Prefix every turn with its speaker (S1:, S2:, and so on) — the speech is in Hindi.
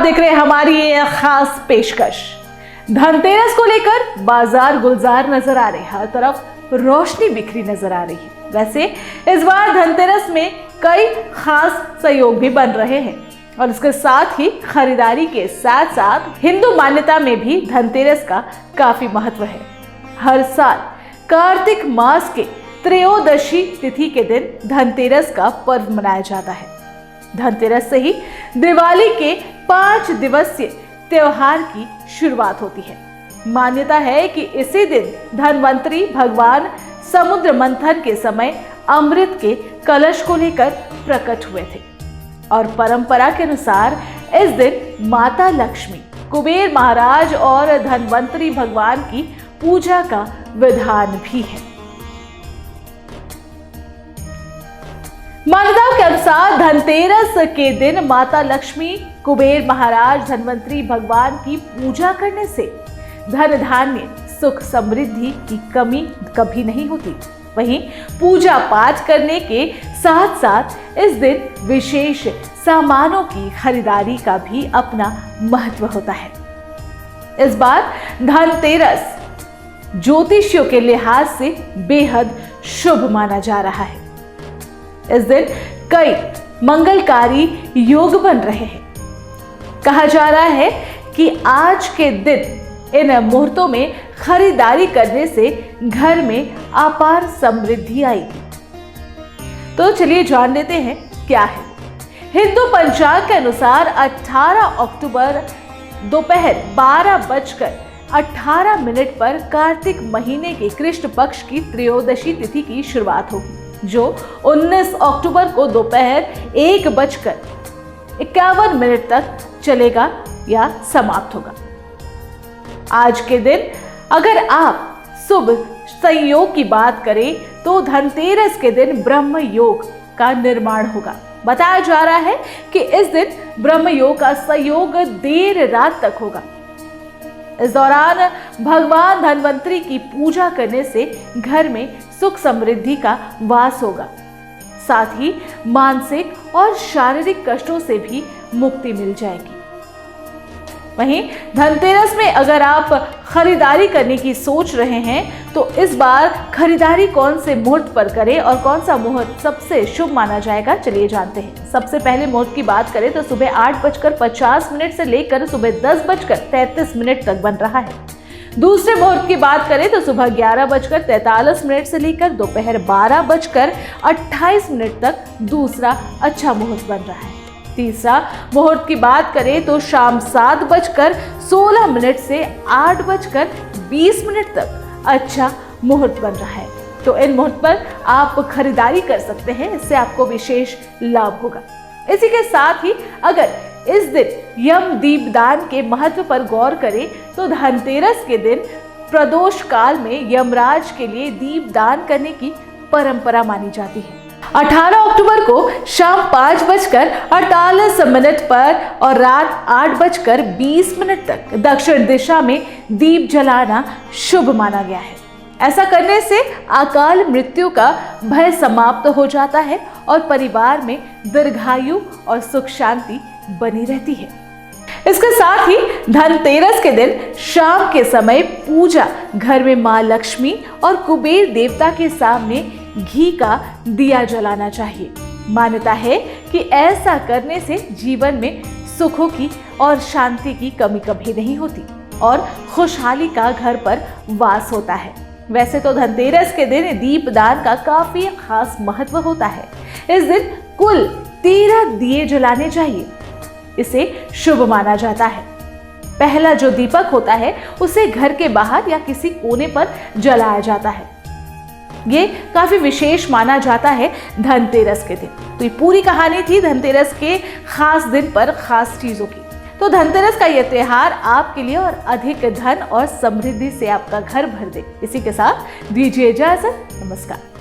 S1: देख रहे हैं हमारी ये खास पेशकश। धनतेरस को लेकर बाजार गुलजार नजर आ रहे हैं, हर तरफ रोशनी बिखरी नजर आ रही है। वैसे इस बार धनतेरस में कई खास सहयोग भी बन रहे हैं और इसके साथ ही खरीदारी के साथ साथ हिंदू मान्यता में भी धनतेरस का काफी महत्व है। हर साल कार्तिक मास के त्रयोदशी तिथि के दिन धनतेरस का पर्व मनाया जाता है। धनतेरस से ही दिवाली के 5 दिवसीय त्योहार की शुरुआत होती है। मान्यता है कि इसी दिन धनवंतरी भगवान समुद्र मंथन के समय अमृत के कलश को लेकर प्रकट हुए थे और परंपरा के अनुसार इस दिन माता लक्ष्मी, कुबेर महाराज और धनवंतरी भगवान की पूजा का विधान भी है। मान्यताओं के अनुसार धनतेरस के दिन माता लक्ष्मी, कुबेर महाराज, धनवंतरी भगवान की पूजा करने से धन धान्य, सुख समृद्धि की कमी कभी नहीं होती। वहीं पूजा पाठ करने के साथ साथ इस दिन विशेष सामानों की खरीदारी का भी अपना महत्व होता है। इस बार धनतेरस ज्योतिषियों के लिहाज से बेहद शुभ माना जा रहा है। इस दिन कई मंगलकारी योग बन रहे हैं। कहा जा रहा है कि आज के दिन इन मुहूर्तों में खरीदारी करने से घर में अपार समृद्धि आएगी। तो चलिए जान लेते हैं क्या है। हिंदू पंचांग के अनुसार 18 अक्टूबर दोपहर 12:18 पर कार्तिक महीने के कृष्ण पक्ष की त्रयोदशी तिथि की शुरुआत होगी, जो 19 अक्टूबर को दोपहर 1:51 तक चलेगा या समाप्त होगा। आज के दिन अगर आप शुभ संयोग की बात करें तो धनतेरस के दिन ब्रह्म योग का निर्माण होगा। बताया जा रहा है कि इस दिन ब्रह्म योग का संयोग देर रात तक होगा। इस दौरान भगवान धनवंतरी की पूजा करने से घर में सुख समृद्धि का वास होगा। साथ ही मानसिक और शारीरिक कष्टों से भी मुक्ति मिल जाएगी। वहीं धनतेरस में अगर आप खरीदारी करने की सोच रहे हैं तो इस बार खरीदारी कौन से मुहूर्त पर करें और कौन सा मुहूर्त सबसे शुभ माना जाएगा, चलिए जानते हैं। सबसे पहले मुहूर्त की बात करें तो सुबह 8:50 से लेकर सुबह 10:33 तक बन रहा है। दूसरे मुहूर्त की बात करें तो सुबह 11:43 से लेकर दोपहर 12:28 तक दूसरा अच्छा मुहूर्त बन रहा है। तीसरा मुहूर्त की बात करें तो शाम 7:16 से 8:20 तक अच्छा मुहूर्त बन रहा है। तो इन मुहूर्त पर आप खरीदारी कर सकते हैं, इससे आपको विशेष लाभ होगा। इसी के साथ ही अगर इस दिन यम दीपदान के महत्व पर गौर करें तो धनतेरस के दिन प्रदोष काल में यमराज के लिए दीपदान करने की परंपरा मानी जाती है। 18 अक्टूबर को शाम 5:48 पर और रात 8:20 तक दक्षिण दिशा में दीप जलाना शुभ माना गया है। ऐसा करने से अकाल मृत्यु का भय समाप्त हो जाता है और परिवार में दीर्घायु और सुख शांति बनी रहती है। इसके साथ ही धनतेरस के दिन शाम के समय पूजा घर में मां लक्ष्मी और कुबेर देवता के सामने घी का दिया जलाना चाहिए। मान्यता है कि ऐसा करने से जीवन में सुखों की और शांति की कमी कभी नहीं होती और खुशहाली का घर पर वास होता है। वैसे तो धनतेरस के दिन दीपदान का काफी खास महत्व होता है। इस दिन कुल 13 दिए जलाने चाहिए, इसे शुभ माना जाता है। पहला जो दीपक होता है उसे घर के बाहर या किसी कोने पर जलाया जाता है। ये काफी विशेष माना जाता है धनतेरस के दिन। तो ये पूरी कहानी थी धनतेरस के खास दिन पर खास चीजों की। तो धनतेरस का यह त्योहार आपके लिए और अधिक धन और समृद्धि से आपका घर भर दे। इसी के साथ दीजिए इजाजत, नमस्कार।